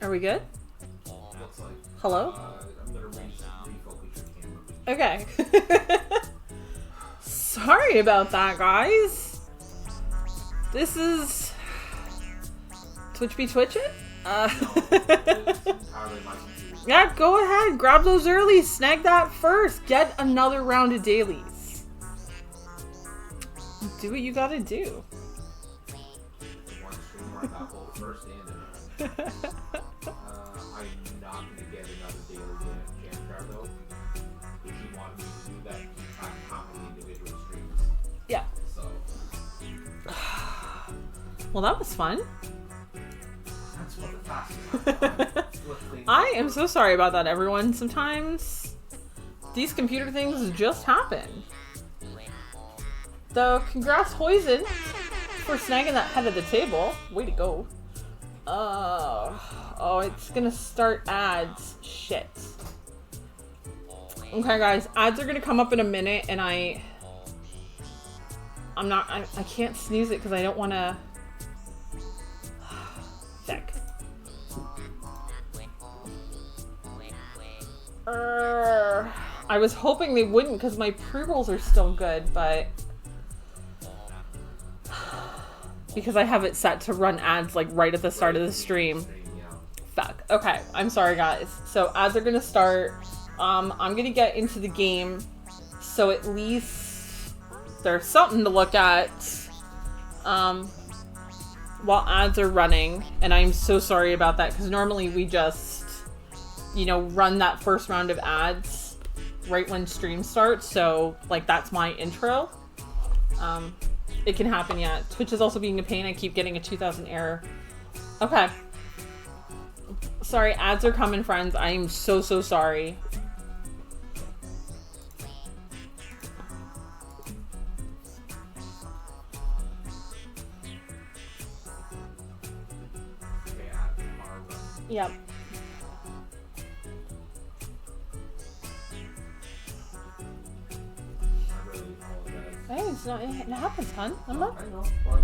Are we good? Looks like. Hello? I'm gonna refocus your camera. Okay. Sorry about that, guys. This is Twitch be twitching? It's entirely my computer. Yeah, go ahead. Grab those early. Snag that first. Get another round of dailies. Do what you gotta do. One stream where I got both first and I'm not gonna get another daily jam card though. If you wanted me to do that, you track how many individual streams. Yeah. So Well, that was fun. that's what the fastest. I am so sorry about that, everyone. Sometimes these computer things just happen. Though, congrats, Hoisin, for snagging that head of the table. Way to go. Oh, it's gonna start ads. Shit. Okay, guys, ads are gonna come up in a minute, and I can't snooze it because I don't want to. Check. I was hoping they wouldn't because my pre-rolls are still good, but because I have it set to run ads like right at the start of the stream. Fuck. Okay, I'm sorry, guys. So ads are gonna start. I'm gonna get into the game, so at least there's something to look at while ads are running. And I'm so sorry about that because normally we just, run that first round of ads right when stream starts. So like that's my intro. It can happen, yeah. Twitch is also being a pain. I keep getting a 2000 error. Okay. Sorry, ads are coming, friends. I am so sorry. Yep. Hey, it's not, it happens, hon. I'm not. I know, but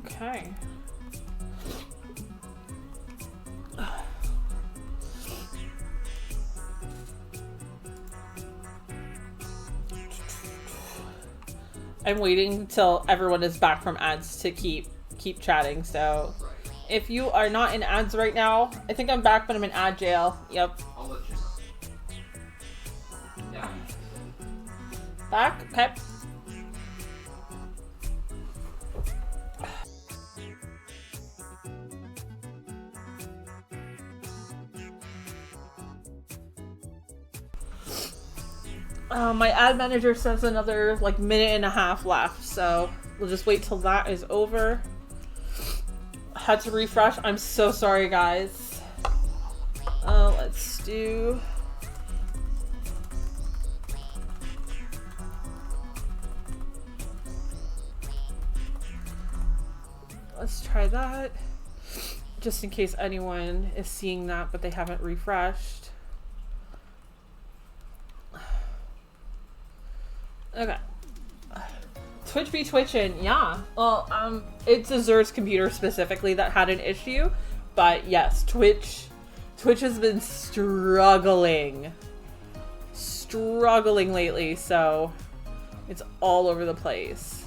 Okay. I'm waiting until everyone is back from ads to keep chatting. So if you are not in ads right now, I think I'm back, but I'm in ad jail. Yep. I'll let you know. Yeah. Back? Okay. My ad manager says another minute and a half left, so we'll just wait till that is over. Had to refresh. I'm so sorry, guys. Let's do. Let's try that. Just in case anyone is seeing that, but they haven't refreshed. Okay. Twitch be twitching, yeah. Well, it's Azur's computer specifically that had an issue, but yes, Twitch has been struggling lately, so it's all over the place.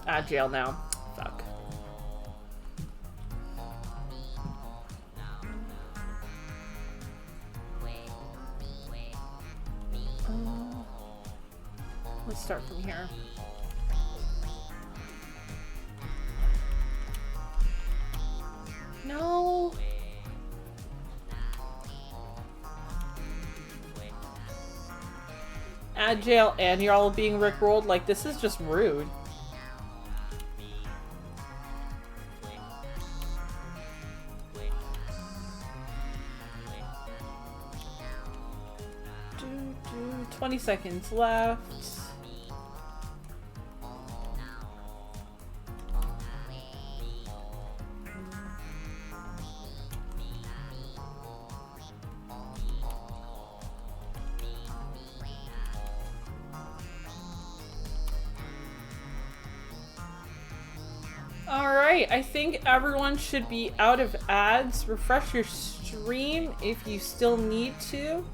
At jail now. Fuck. Let's start from here. No. At jail and you're all being rickrolled. Like, this is just rude. Do, 20 seconds left. right, I think everyone should be out of ads. Refresh your stream if you still need to.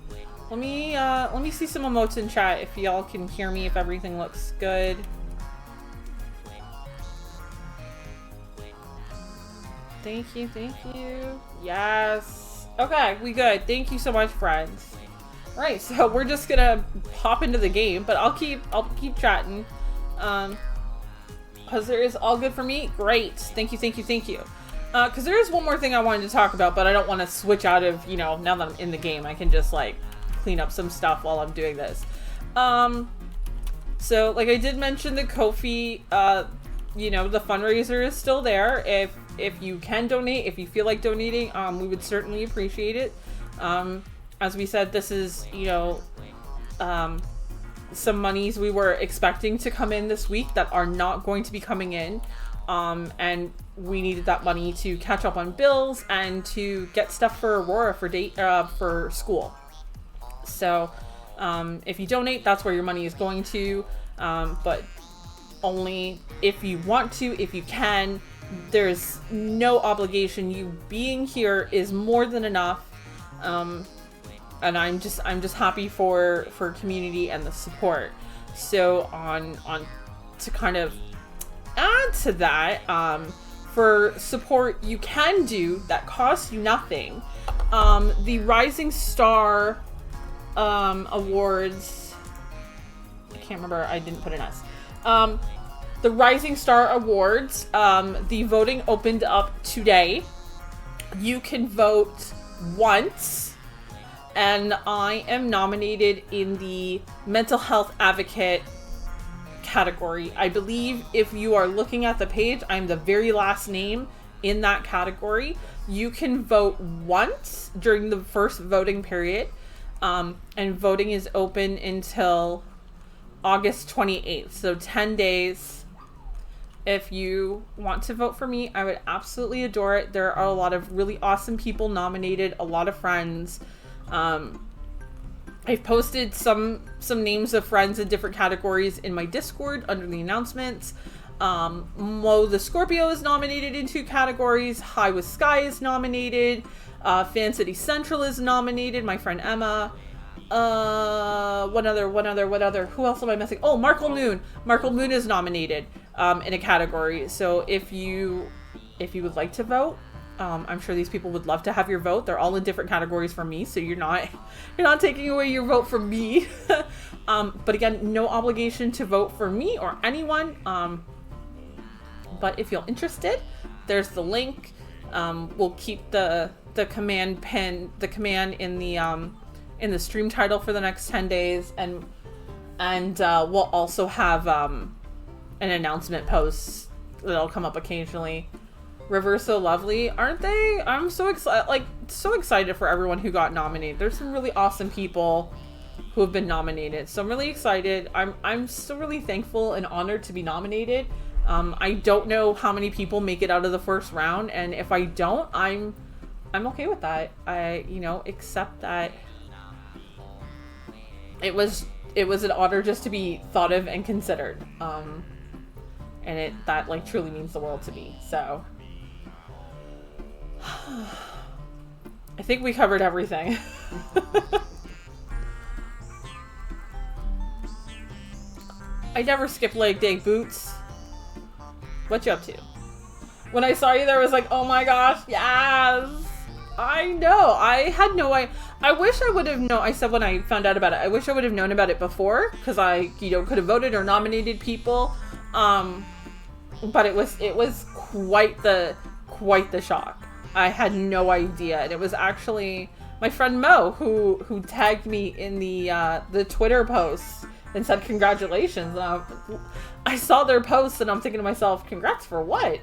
Let me see some emotes in chat if y'all can hear me, if everything looks good. Thank you, thank you. Yes. Okay, we good. Thank you so much, friends. All right, so we're just gonna hop into the game, but I'll keep chatting. Cause there is all good for me. Great. Thank you, thank you, thank you. Cause there is one more thing I wanted to talk about, but I don't want to switch out of, you know, now that I'm in the game, I can just like clean up some stuff while I'm doing this. So like I did mention the Ko-fi, you know, the fundraiser is still there. If you can donate, if you feel like donating, we would certainly appreciate it. As we said, this is, you know, some monies we were expecting to come in this week that are not going to be coming in. And we needed that money to catch up on bills and to get stuff for Aurora for school. So, if you donate, that's where your money is going to, but only if you want to, if you can. There's no obligation. You being here is more than enough. And I'm just happy for community and the support. So on to kind of add to that, for support you can do that costs you nothing. The Rising Star awards, I can't remember, I didn't put an S. The Rising Star Awards, the voting opened up today. You can vote once, and I am nominated in the Mental Health Advocate category. I believe if you are looking at the page, I'm the very last name in that category. You can vote once during the first voting period, and voting is open until August 28th, so 10 days. If you want to vote for me, I would absolutely adore it. There are a lot of really awesome people nominated, a lot of friends. I've posted some names of friends in different categories in my Discord under the announcements. Mo the Scorpio is nominated in 2 categories. High with Sky is nominated. Fan City Central is nominated. My friend Emma. What other? Who else am I missing? Oh, Markle Moon. Markle Moon is nominated in a category. So if you would like to vote, I'm sure these people would love to have your vote. They're all in different categories from me, so you're not taking away your vote from me. But again, no obligation to vote for me or anyone. But if you're interested, there's the link. We'll keep the command in the stream title for the next 10 days, and we'll also have an announcement post that'll come up occasionally. River's so lovely, aren't they? I'm so excited for everyone who got nominated. There's some really awesome people who have been nominated, so I'm really excited. I'm still really thankful and honored to be nominated. I don't know how many people make it out of the first round, and if I don't, I'm okay with that. I accept that. It was an honor just to be thought of and considered. And that like truly means the world to me. So I think we covered everything. I never skip leg day, Boots. What you up to? When I saw you there, I was like, oh my gosh, yes! I know. I had no idea. I wish I would have known. I said when I found out about it, I wish I would have known about it before, because I, could have voted or nominated people. But it was quite the shock. I had no idea, and it was actually my friend Mo who tagged me in the Twitter posts and said congratulations. And I saw their posts, and I'm thinking to myself, congrats for what?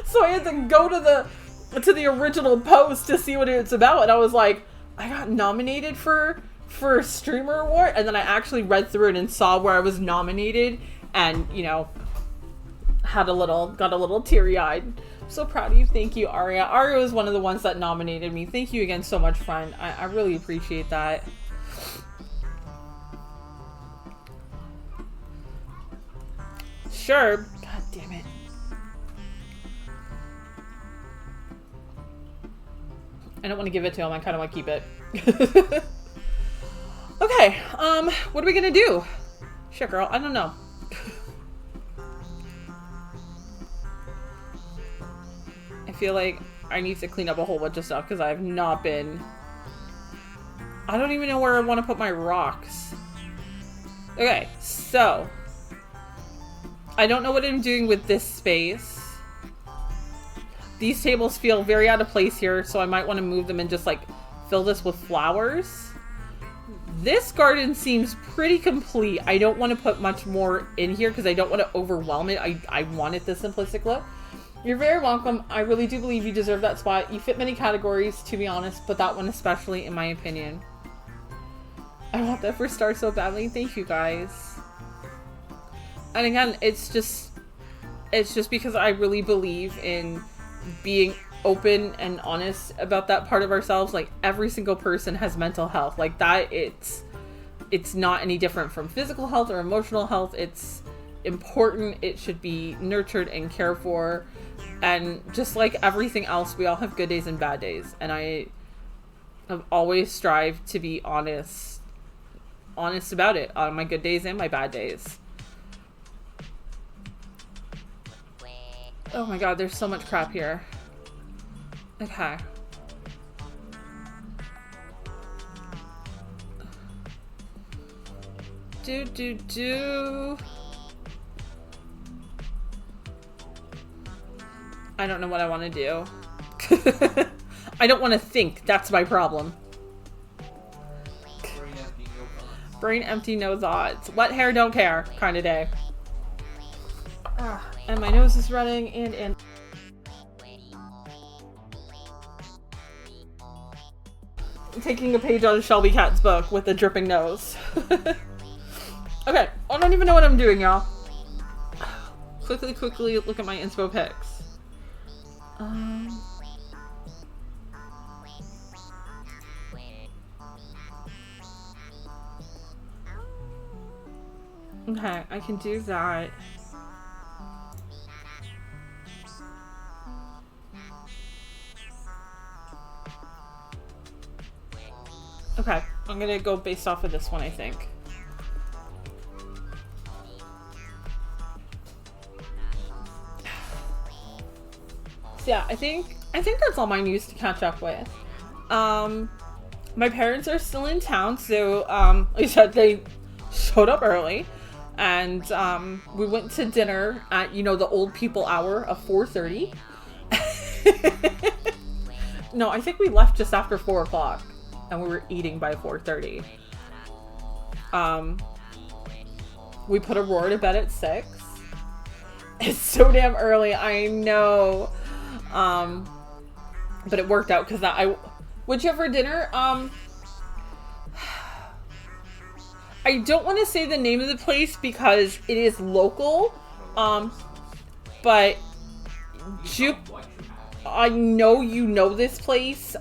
So I had to go to the original post to see what it's about, and I was like, I got nominated for a streamer award, and then I actually read through it and saw where I was nominated, and got a little teary-eyed. So proud of you. Thank you, Aria. Aria was one of the ones that nominated me. Thank you again so much, friend. I really appreciate that. Sure. God damn it. I don't want to give it to him. I kind of want to keep it. Okay, what are we gonna do? Shit, girl, I don't know. I feel like I need to clean up a whole bunch of stuff because I have not been... I don't even know where I want to put my rocks. Okay, so... I don't know what I'm doing with this space. These tables feel very out of place here, so I might want to move them and just, like, fill this with flowers. This garden seems pretty complete. I don't want to put much more in here because I don't want to overwhelm it. I wanted the simplistic look. You're very welcome. I really do believe you deserve that spot. You fit many categories, to be honest, but that one especially, in my opinion. I want that first star so badly. Thank you, guys. And again, it's just because I really believe in being open and honest about that part of ourselves. Like, every single person has mental health. Like, that, it's not any different from physical health or emotional health. It's important. It should be nurtured and cared for. And just like everything else, we all have good days and bad days. And I have always strived to be honest about it on my good days and my bad days. Oh my god, there's so much crap here. Okay. I don't know what I want to do. I don't want to think. That's my problem. Brain empty, no thoughts. Wet hair, don't care kind of day. And my nose is running and I'm taking a page out of Shelby Cat's book with a dripping nose. Okay, I don't even know what I'm doing, y'all. Quickly look at my inspo pics. Okay, I can do that. Okay, I'm gonna go based off of this one, I think. So yeah, I think that's all my news to catch up with. My parents are still in town, so like I said, they showed up early, and we went to dinner at, you know, the old people hour of 4:30. No, I think we left just after 4 o'clock, and we were eating by 4:30. We put Aurora to bed at 6. It's so damn early, I know. But it worked out because what'd you have for dinner? I don't want to say the name of the place because it is local. But I know you know this place.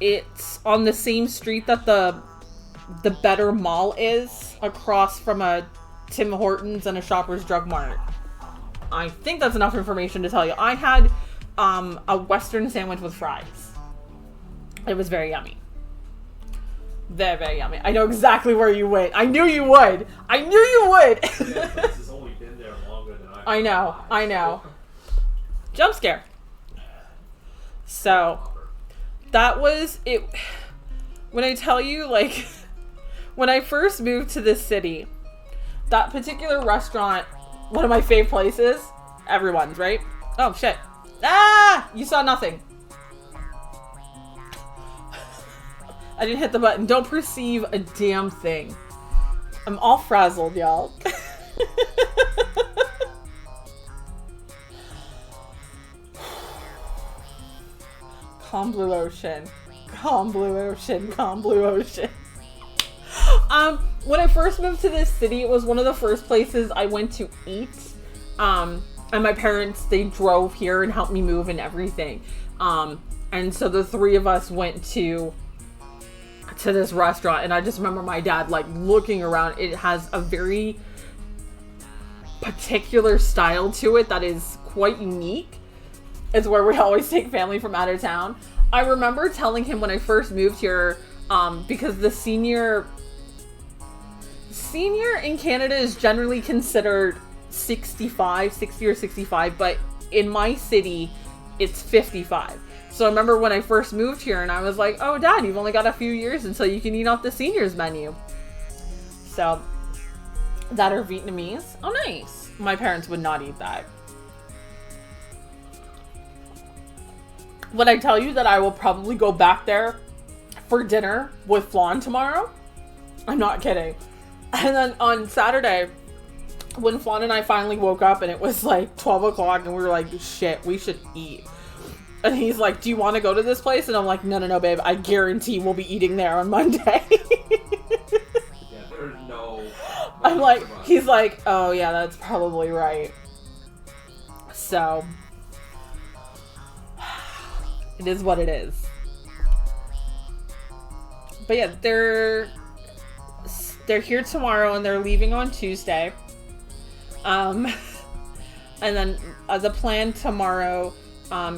It's on the same street that the Better Mall is, across from a Tim Hortons and a Shoppers Drug Mart. I think that's enough information to tell you. I had a Western sandwich with fries. It was very yummy. Very, very yummy. I know exactly where you went. I knew you would. I knew you would. Yeah, this has only been there longer than I know. Jump scare. So, that was it. When I tell you, like, when I first moved to this city, that particular restaurant, one of my fave places, everyone's, right? Oh, shit. Ah! You saw nothing. I didn't hit the button. Don't perceive a damn thing. I'm all frazzled, y'all. Calm blue ocean. Calm blue ocean. Calm blue ocean. When I first moved to this city, it was one of the first places I went to eat. And my parents, they drove here and helped me move and everything. And so the three of us went to this restaurant, and I just remember my dad, like, looking around. It has a very particular style to it that is quite unique. It's where we always take family from out of town. I remember telling him when I first moved here, because the senior in Canada is generally considered 60 or 65, but in my city, it's 55. So I remember when I first moved here and I was like, oh, Dad, you've only got a few years until you can eat off the seniors menu. So, that or Vietnamese. Oh, nice. My parents would not eat that. Would I tell you that I will probably go back there for dinner with Flan tomorrow? I'm not kidding. And then on Saturday, when Flan and I finally woke up and it was like 12 o'clock and we were like, shit, we should eat. And he's like, do you want to go to this place? And I'm like, no, babe. I guarantee we'll be eating there on Monday. Yeah, there's no... I'm like, he's like, oh yeah, that's probably right. So, it is what it is. But yeah, they're here tomorrow and they're leaving on Tuesday. And then the plan tomorrow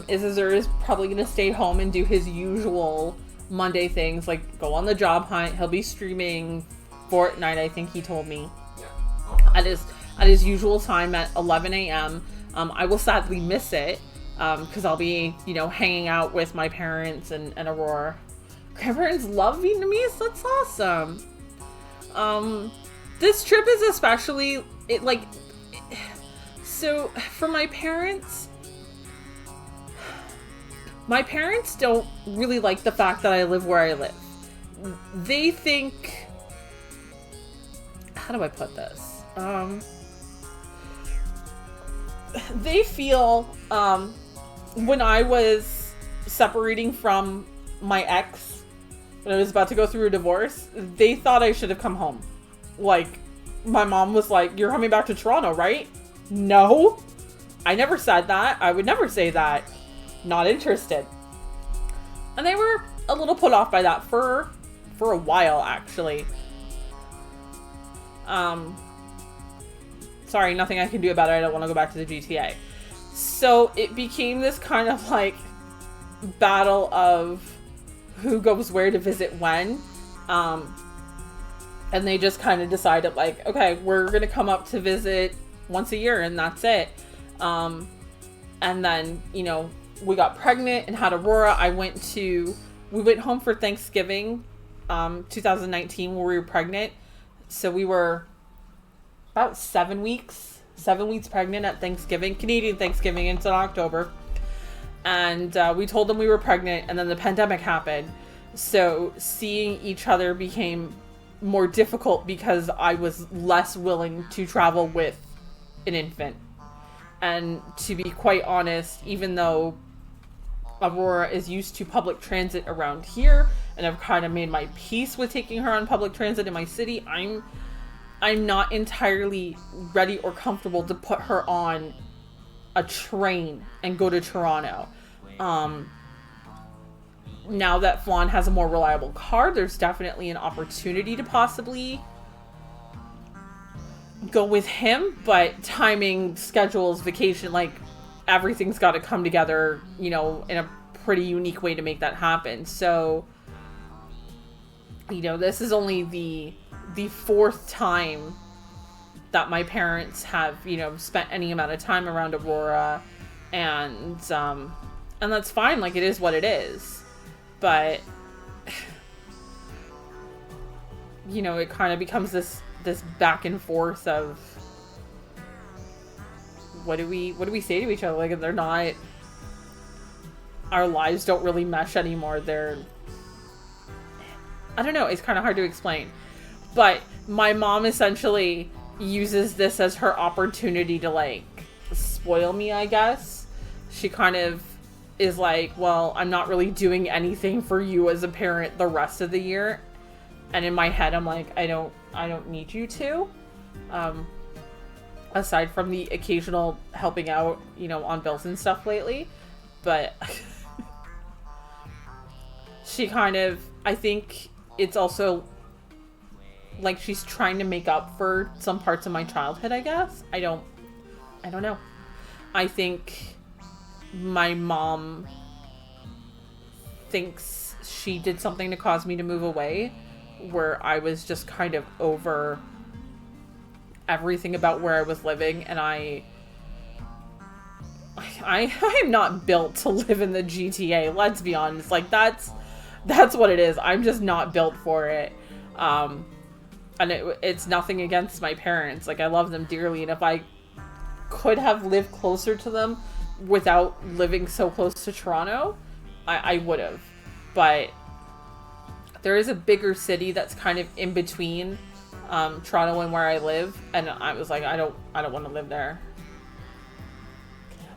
is Azur is probably going to stay home and do his usual Monday things, like go on the job hunt. He'll be streaming Fortnite, I think he told me. Yeah. At his usual time at 11 a.m. I will sadly miss it because I'll be, hanging out with my parents and Aurora. Grandparents love Vietnamese? That's awesome. This trip is especially, so for my parents don't really like the fact that I live where I live. They think, how do I put this? They feel, when I was separating from my ex, when I was about to go through a divorce, they thought I should have come home. Like, my mom was like, you're coming back to Toronto, right? No, I never said that. I would never say that. Not interested. And they were a little put off by that for a while, actually. Sorry, nothing I can do about it. I don't want to go back to the GTA. So it became this kind of like battle of who goes where to visit when. And they just kind of decided like, okay, we're going to come up to visit once a year and that's it. And then, we got pregnant and had Aurora. We went home for Thanksgiving, 2019 where we were pregnant. So we were about 7 weeks pregnant at Thanksgiving, Canadian Thanksgiving. It's in October. And we told them we were pregnant and then the pandemic happened. So seeing each other became more difficult because I was less willing to travel with an infant. And to be quite honest, even though Aurora is used to public transit around here, and I've kind of made my peace with taking her on public transit in my city, I'm not entirely ready or comfortable to put her on a train and go to Toronto. Now that Flan has a more reliable car, there's definitely an opportunity to possibly go with him, but timing, schedules, vacation, everything's got to come together, in a pretty unique way to make that happen. So, this is only the fourth time that my parents have, spent any amount of time around Aurora, and that's fine. It is what it is. But, it kind of becomes this back and forth of what do we say to each other? They're not, our lives don't really mesh anymore. I don't know. It's kind of hard to explain. But my mom essentially uses this as her opportunity to spoil me, I guess. She kind of is like, well, I'm not really doing anything for you as a parent the rest of the year. And in my head, I'm like, I don't need you to. Aside from the occasional helping out, on bills and stuff lately. But she kind of, I think it's also she's trying to make up for some parts of my childhood, I guess. I don't know. I think my mom thinks she did something to cause me to move away, where I was just kind of over everything about where I was living, and I am not built to live in the GTA, let's be honest. Like, that's what it is. I'm just not built for it. And it's nothing against my parents. Like, I love them dearly, and if I could have lived closer to them without living so close to Toronto, I would have. But there is a bigger city that's kind of in between Toronto and where I live, and I was like, I don't want to live there.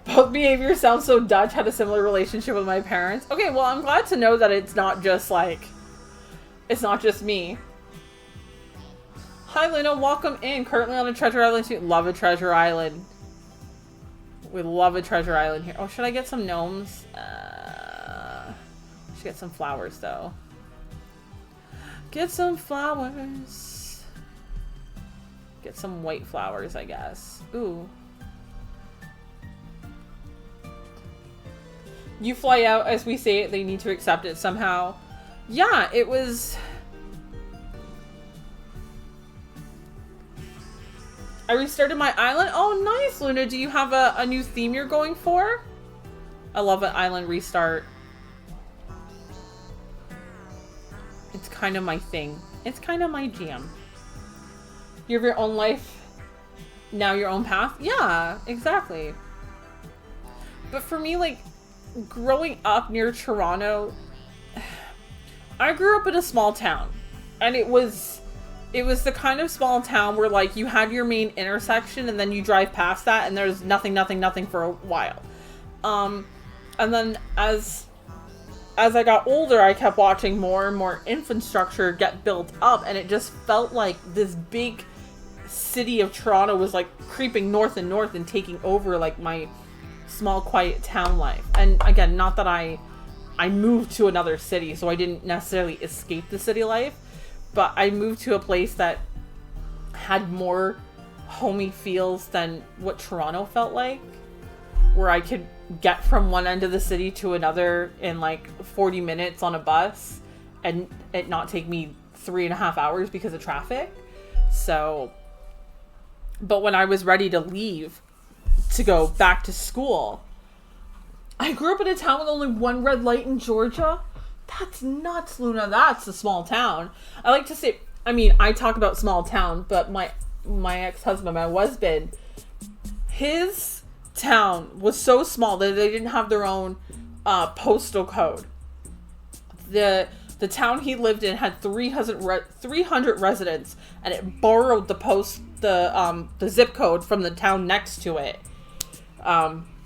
Both behaviors sound so Dutch. Had a similar relationship with my parents. Okay, well, I'm glad to know that it's not just me. Hi, Luna. Welcome in. Currently on a Treasure Island too. Love a Treasure Island. We love a Treasure Island here. Oh, should I get some gnomes? Should get some flowers, though. Get some flowers. Get some white flowers, I guess. Ooh. You fly out, as we say it, they need to accept it somehow. Yeah, it was... I restarted my island. Oh, nice, Luna. Do you have a new theme you're going for? I love an island restart. It's kind of my thing. It's kind of my jam. You have your own life, now your own path? Yeah, exactly. But for me, like, growing up near Toronto, I grew up in a small town, and it was the kind of small town where, like, you had your main intersection and then you drive past that and there's nothing for a while. And then as I got older, I kept watching more and more infrastructure get built up, and it just felt like this big city of Toronto was, like, creeping north and taking over, like, my small, quiet town life. And again, not that I moved to another city, so I didn't necessarily escape the city life, but I moved to a place that had more homey feels than what Toronto felt like, where I could get from one end of the city to another in like 40 minutes on a bus and it not take me 3.5 hours because of traffic. So, but when I was ready to leave to go back to school, I grew up in a town with only one red light in Georgia. That's nuts, Luna. That's a small town. I like to say, I mean, I talk about small town, but my ex-husband, my husband, his town was so small that they didn't have their own postal code. The town he lived in had 300 residents, and it borrowed the zip code from the town next to it,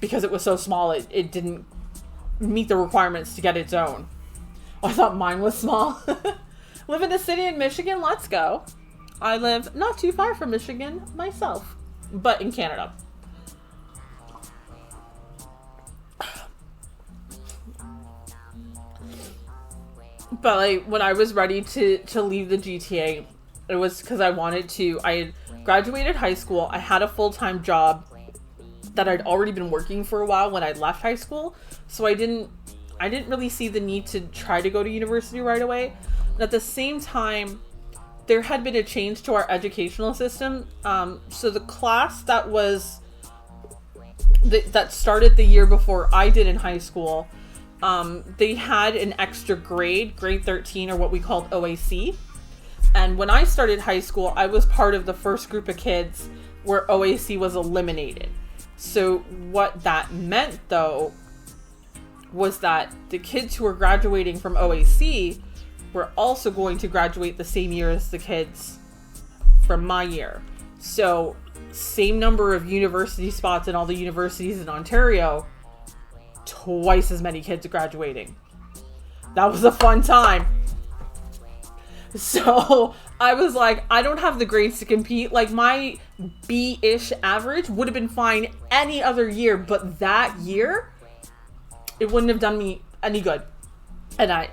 because it was so small it didn't meet the requirements to get its own. I thought mine was small. Live in a city in Michigan? Let's go. I live not too far from Michigan myself, but in Canada. But like, when I was ready to leave the GTA, it was because I had graduated high school. I had a full-time job that I'd already been working for a while when I left high school. So I didn't really see the need to try to go to university right away. And at the same time, there had been a change to our educational system. So the class that started the year before I did in high school, they had an extra grade 13, or what we called OAC. And when I started high school, I was part of the first group of kids where OAC was eliminated. So what that meant, though, was that the kids who were graduating from OAC were also going to graduate the same year as the kids from my year. So same number of university spots in all the universities in Ontario, twice as many kids graduating. That was a fun time. So I was like, I don't have the grades to compete. Like, my B-ish average would have been fine any other year, but that year, it wouldn't have done me any good. And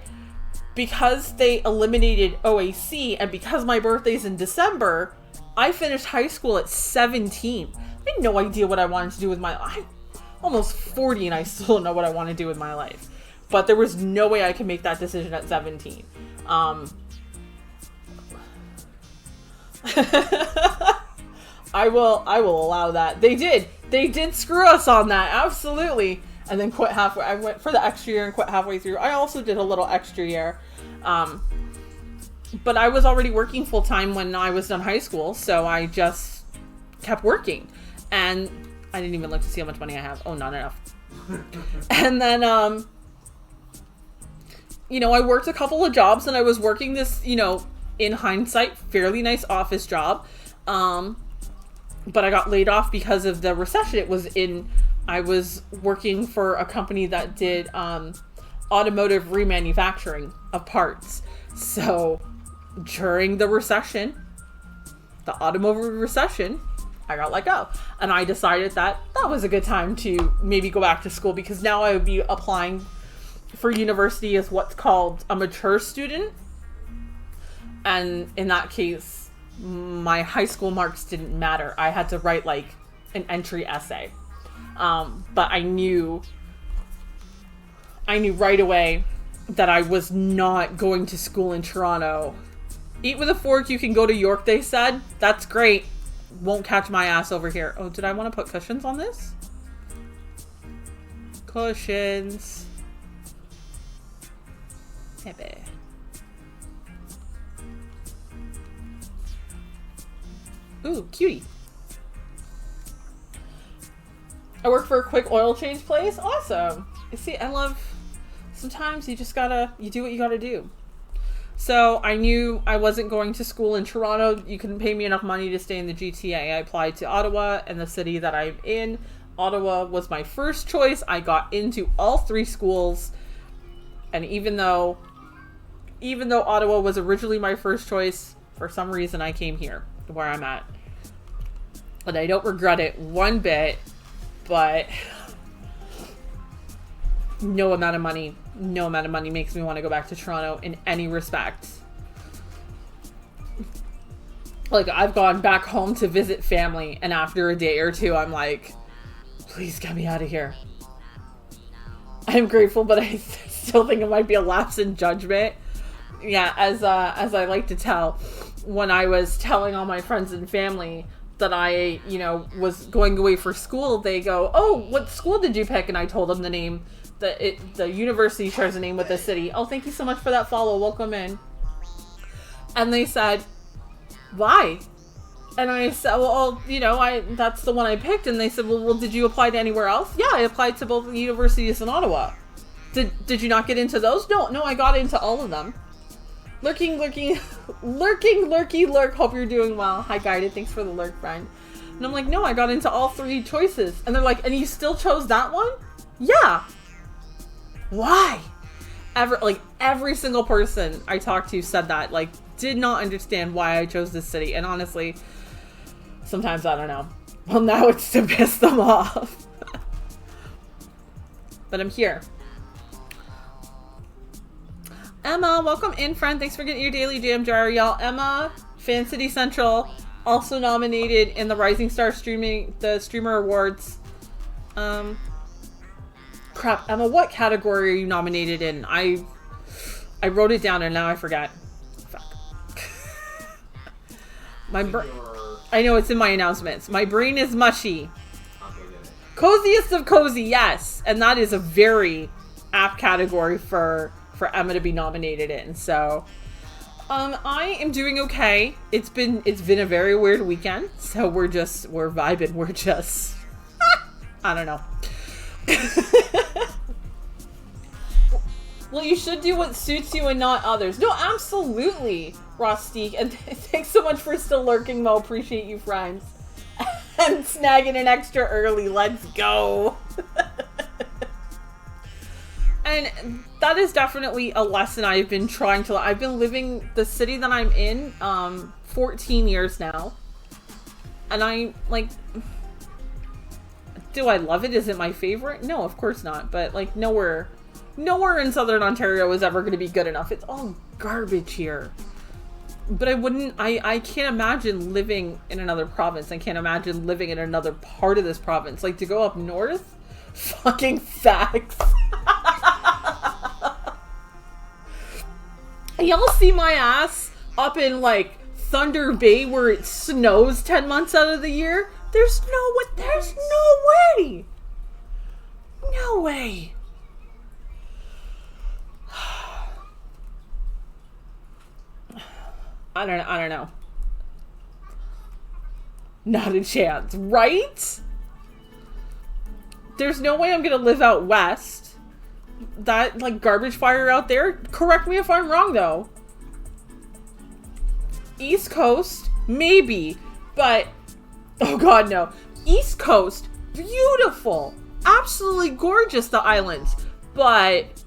because they eliminated OAC, and because my birthday's in December, I finished high school at 17. I had no idea what I wanted to do with my life. I'm almost 40 and I still don't know what I want to do with my life. But there was no way I could make that decision at 17. I will allow that. They did screw us on that, absolutely. And then quit halfway. I went for the extra year and quit halfway through. I also did a little extra year. But I was already working full time when I was done high school, so I just kept working. And I didn't even look to see how much money I have. Oh, not enough. And then, you know, I worked a couple of jobs, and I was working this, you know, in hindsight, fairly nice office job. But I got laid off because of the recession. I was working for a company that did automotive remanufacturing of parts. So during the recession, the automotive recession, I got let go. And I decided that was a good time to maybe go back to school, because now I would be applying for university as what's called a mature student. And in that case, my high school marks didn't matter. I had to write like an entry essay. But I knew right away that I was not going to school in Toronto. Eat with a fork, you can go to York, they said. That's great. Won't catch my ass over here. Oh, did I want to put cushions on this? Cushions. Maybe. Ooh, cutie. I work for a quick oil change place. Awesome. See, I love, sometimes you do what you gotta do. So I knew I wasn't going to school in Toronto. You couldn't pay me enough money to stay in the GTA. I applied to Ottawa and the city that I'm in. Ottawa was my first choice. I got into all 3 schools. And even though Ottawa was originally my first choice, for some reason I came here to where I'm at. And I don't regret it one bit, but no amount of money makes me want to go back to Toronto in any respect. Like, I've gone back home to visit family, and after a day or two, I'm like, please get me out of here. I'm grateful, but I still think it might be a lapse in judgment. Yeah, as I like to tell, when I was telling all my friends and family that I, you know, was going away for school, they go, oh, what school did you pick? And I told them the name. The university shares a name with the city. Oh, thank you so much for that follow. Welcome in. And they said, why? And I said, well, you know, that's the one I picked. And they said, well, did you apply to anywhere else? Yeah, I applied to both universities in Ottawa. Did you not get into those? No, I got into all of them. Lurking, lurky, lurk. Hope you're doing well. Hi, Guided. Thanks for the lurk, friend. And I'm like, no, I got into all 3 choices. And they're like, and you still chose that one? Yeah. Why? Every single person I talked to said that, like, did not understand why I chose this city. And honestly, sometimes I don't know. Well, now it's to piss them off. But I'm here. Emma, welcome in, friend. Thanks for getting your daily jam jar, y'all. Emma, Fan City Central, also nominated in the Rising Star Streamer Awards. Crap, Emma, what category are you nominated in? I wrote it down and now I forgot. Fuck. I know it's in my announcements. My brain is mushy. Coziest of cozy, yes. And that is a very apt category for Emma to be nominated in. So I am doing okay. It's been a very weird weekend. So we're vibing. We're just I don't know. Well, you should do what suits you and not others. No, absolutely, Rostique. And thanks so much for still lurking, Mo. Appreciate you, friends. And snagging an extra early. Let's go. And that is definitely a lesson I've been trying to... I've been living the city that I'm in 14 years now. And I, like... Do I love it? Is it my favorite? No, of course not. But, like, nowhere in Southern Ontario is ever going to be good enough. It's all garbage here. But I can't imagine living in another province. I can't imagine living in another part of this province. Like, to go up north? Fucking facts. Y'all see my ass up in like Thunder Bay where it snows 10 months out of the year? There's no way. There's no way. No way. I don't know. Not a chance, right? There's no way I'm gonna live out west. That, like, garbage fire out there? Correct me if I'm wrong, though. East Coast? Maybe. But, oh god, no. East Coast, beautiful. Absolutely gorgeous, the islands. But,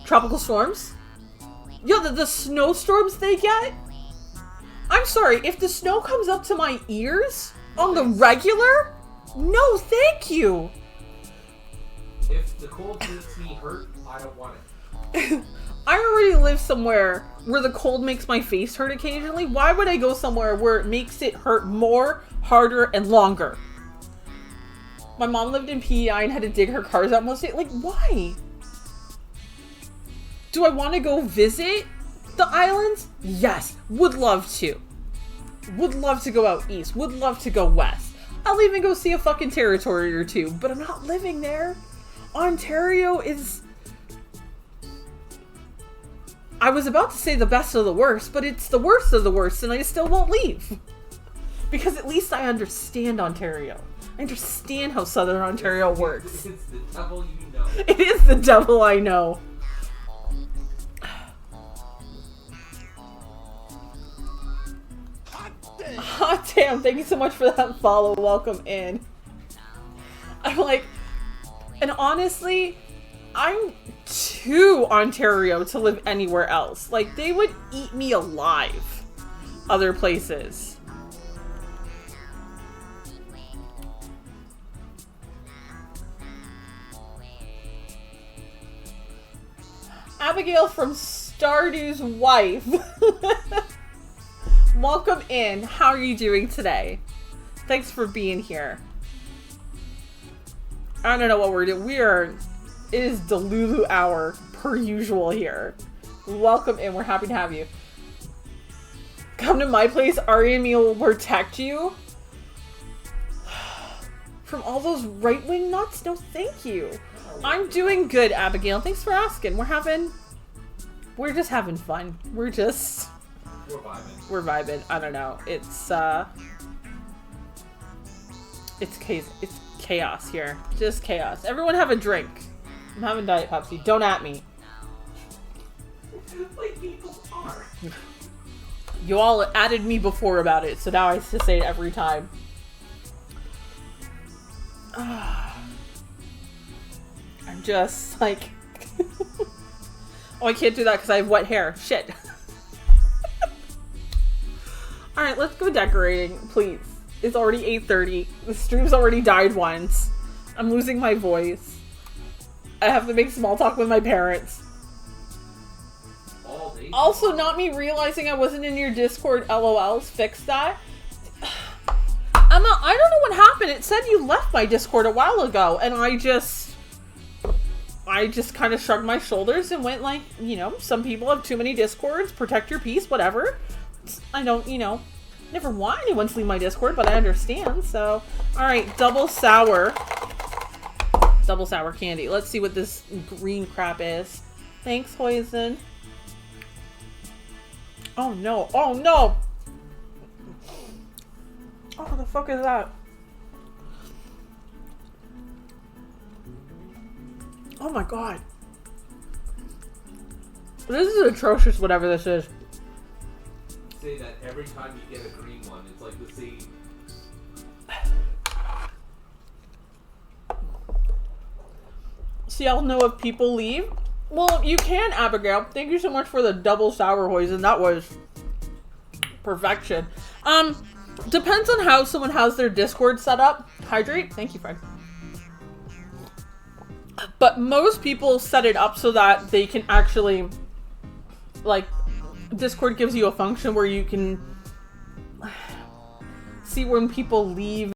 tropical storms? Yo, the snowstorms they get? I'm sorry, if the snow comes up to my ears on the regular, no thank you. If the cold makes me hurt, I don't want it. I already live somewhere where the cold makes my face hurt occasionally. Why would I go somewhere where it makes it hurt more, harder, and longer? My mom lived in PEI and had to dig her cars out most days. Like, why? Do I want to go visit the islands? Yes. Would love to. Would love to go out east. Would love to go west. I'll even go see a fucking territory or two. But I'm not living there. Ontario is... I was about to say the best of the worst, but it's the worst of the worst, and I still won't leave. Because at least I understand Ontario. I understand how Southern Ontario works. It's the devil you know. It is the devil I know. Hot damn, thank you so much for that follow. Welcome in. I'm like, and honestly, I'm too Ontario to live anywhere else. Like, they would eat me alive other places. Abigail from Stardew's wife. Welcome in. How are you doing today? Thanks for being here. I don't know what we're doing. It is Delulu hour per usual here. Welcome in. We're happy to have you. Come to my place. Ariami will protect you from all those right-wing nuts. No, thank you. I'm doing good, Abigail. Thanks for asking. We're just having fun. We're vibing. I don't know. It's chaos here. Just chaos. Everyone have a drink. I'm having Diet Pepsi. Don't at me. Like people are. You all added me before about it, so now I have to say it every time. I'm just like... Oh, I can't do that because I have wet hair. Shit. Alright, let's go decorating, please. It's already 8:30. The stream's already died once. I'm losing my voice. I have to make small talk with my parents. Also, not me realizing I wasn't in your Discord LOLs. Fix that. Emma, I don't know what happened. It said you left my Discord a while ago, and I just kind of shrugged my shoulders and went like, you know, some people have too many Discords. Protect your peace, whatever. I don't, you know, never want anyone to leave my Discord, but I understand, so. Alright, double sour candy. Let's see what this green crap is. Thanks, Hoisin. Oh no, oh no! Oh, what the fuck is that? Oh my god. This is atrocious, whatever this is. Say that every time you get a green one, it's like the same. So y'all know if people leave? Well, you can, Abigail. Thank you so much for the double sour hoisin. That was perfection. Depends on how someone has their Discord set up. Hydrate. Thank you, Fred. But most people set it up so that they can actually, like, Discord gives you a function where you can see when people leave